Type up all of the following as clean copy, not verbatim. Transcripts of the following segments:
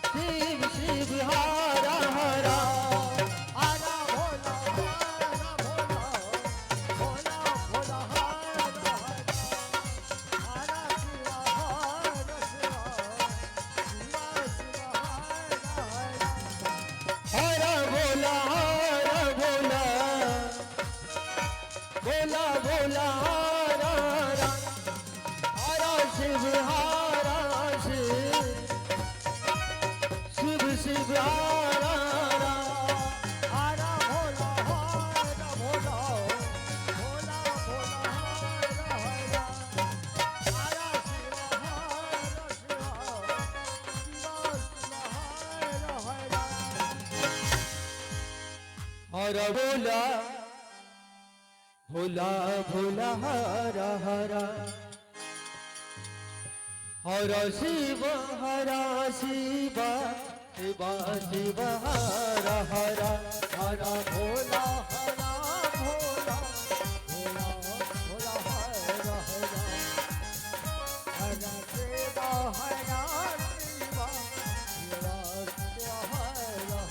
शिव शिव हरा हरा हरा भोला हरा भोला भोला भोला हरा हरा शिवा हरा शिवा शिवा हरा भोला भोला भोला भोला हरा हरा हरा शिव हरा शिव शिव शिव हरा हरा हरा भोला हरा भोला भोला भोला हरा हरा हरा शिवा हरा शिवा शिवा हरा हरा भोला भोला भोला हरा हरा हरा शिव हरा शिव शिव शिव हरा हरा हरा भोला हरा भोला भोला भोला हरा हरा हरा शिवा हरा शिवा शिवा हरा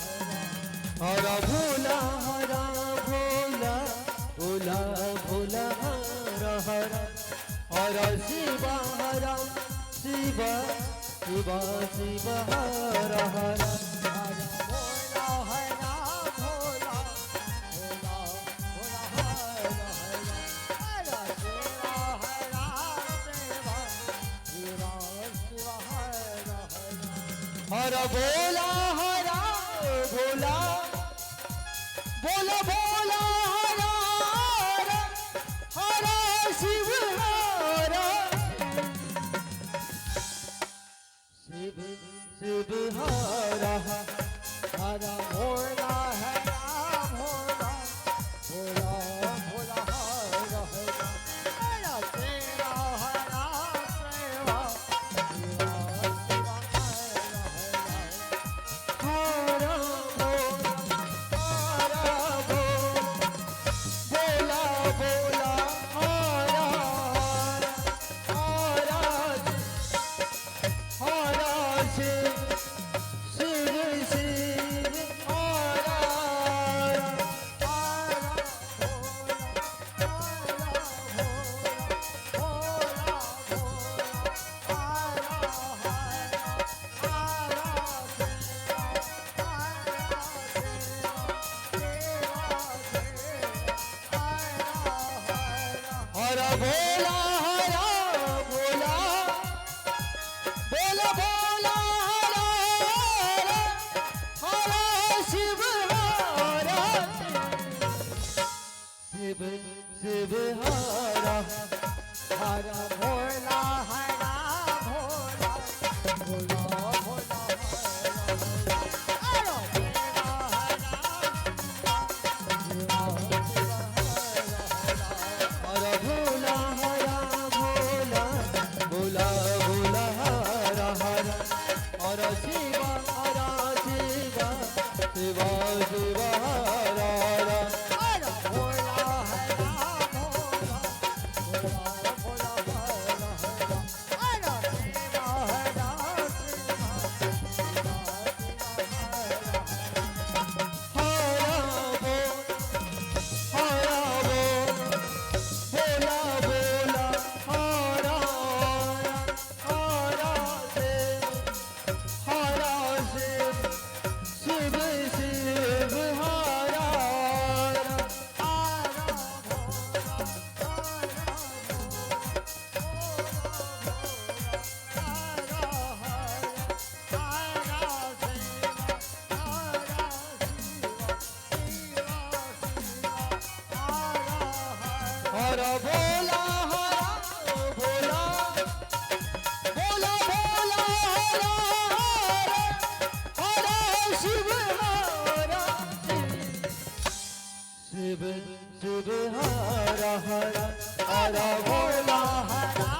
हरा हरा भोला भोला भोला भोला हरा हरा हरा शिव हरा शिव शिव शिव हरा हरा हरा भोला हरा भोला भोला भोला हरा हरा हरा शिवा हरा शिवा शिवा शिवा हरा हरा हरा भोला भोला बोला भोला हरा हरा हरा शिव हरा शिव शिव हरा हरा भोला हरा भोला भोला भोला हरा हरा हरा शिवा हरा शिवा शिवा शिवा हरा हरा हरा बोला बोला हरा हरा हरा शिव शिव शिव हरा हरा भोला भोला बोला भोला हरा हरा शिव हरा शिव शिव हरा हरा भोला हरा भोला भोला भोला हरा हरा हरा भोला भोला भोला भोला हरा हरा हरा शिव हरा शिव शिव शिव हरा हरा हरा भोला हरा भोला भोला भोला हरा हरा शिवा हरा शिवा शिवा हरा बोला हरा हरा हरा शिव शिव शिव हरा हरा बोला भोला बोला भोला हरा हरा शिव हरा शिव शिव हरा हरा हरा भोला हरा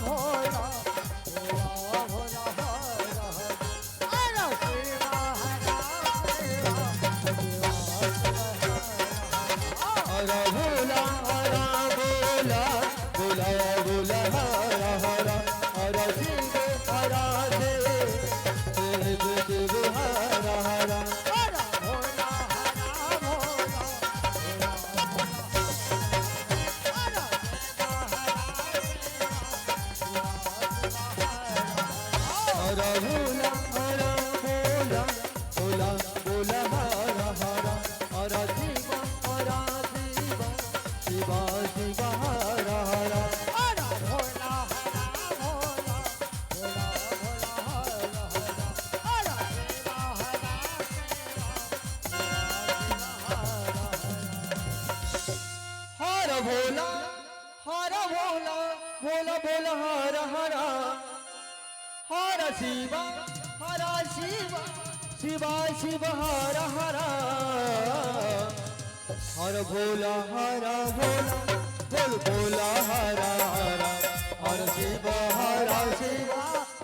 भोला बोला बोला बोला हरा हरा हरा शिव हरा शिव हर भोला भोला भोला भोला हर हर हर शिवा शिवा शिवा हर हर हर भोला भोला भोला भोला हर हर शिवा हर भोला भोला भोला भोला हर हर हर शिवा शिवा शिवा शिवा हर हर हर भोला भोला बोल भोला हर हर हर शिवा शिवा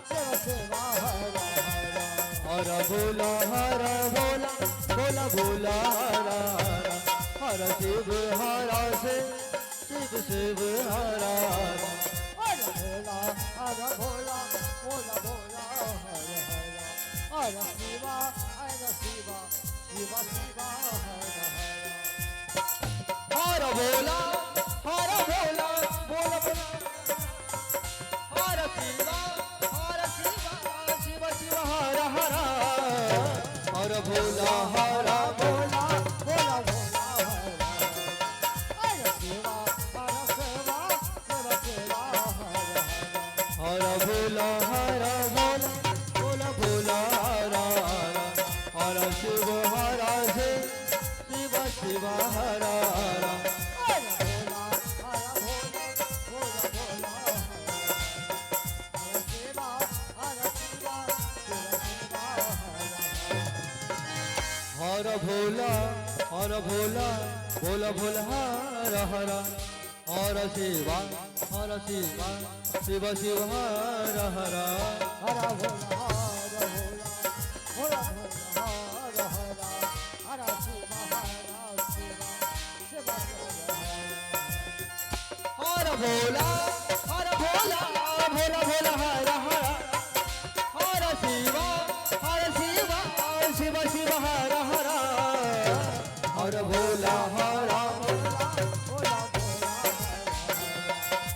शिव शिवा हर भोला भोला भोला भोला हर हर शिव शिव शिव हर हर भोला भोला भोला भोला हर शिवा शिवा शिवा शिवा हर भोला भोला भोला भोला हर शिवा शिवा शिव हर हर हर भोला भोला भोला भोला हर शिवा शिवा शिव शिवा हर भोला भोला भोला भोला हर हर शिव शिव शिव हर हर हर भोला भोला भोला भोला हर शिवा शिवा शिव शिवा हर भोला भोला भोला भोला हर हर हर शिवा शिव शिव हर हर हर भोला भोला भोला हर शिवा शिवा शिव हर भोला भोला भोला भोला हर हर हर शिवा शिव शिव हर हर हर भोला भोला भोला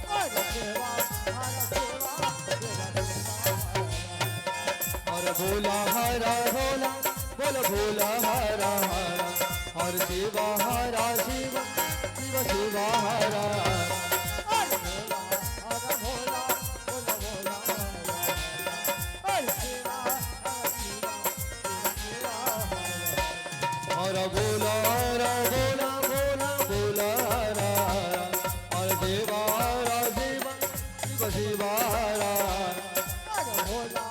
हर शिवा शिवा हर भोला भोला बोल भोला हर हर हर शिवा शिव शिव शिव हर हर भोला भोला भोला हर शिवा शिवा शिवा हर भोला भोला भोला भोला हर हर शिवा शिव शिव शिव हर हर भोला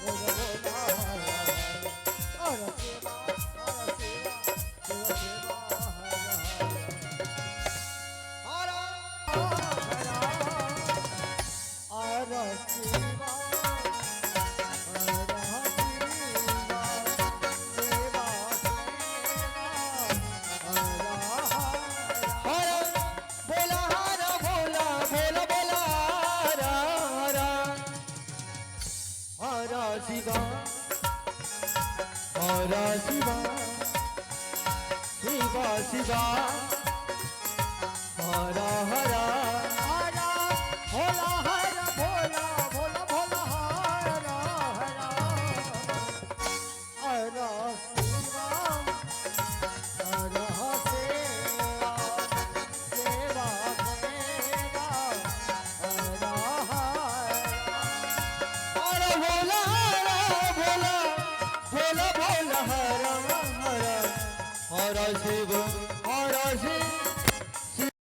भोला भोला हर शिवा शिवा शिव शिवा हर हर भोला भोला भोला भोला हर हर शिवा शिवा शिवा शिवा हर हर हर भोला भोला भोला भोला हर हर हर शिव शिव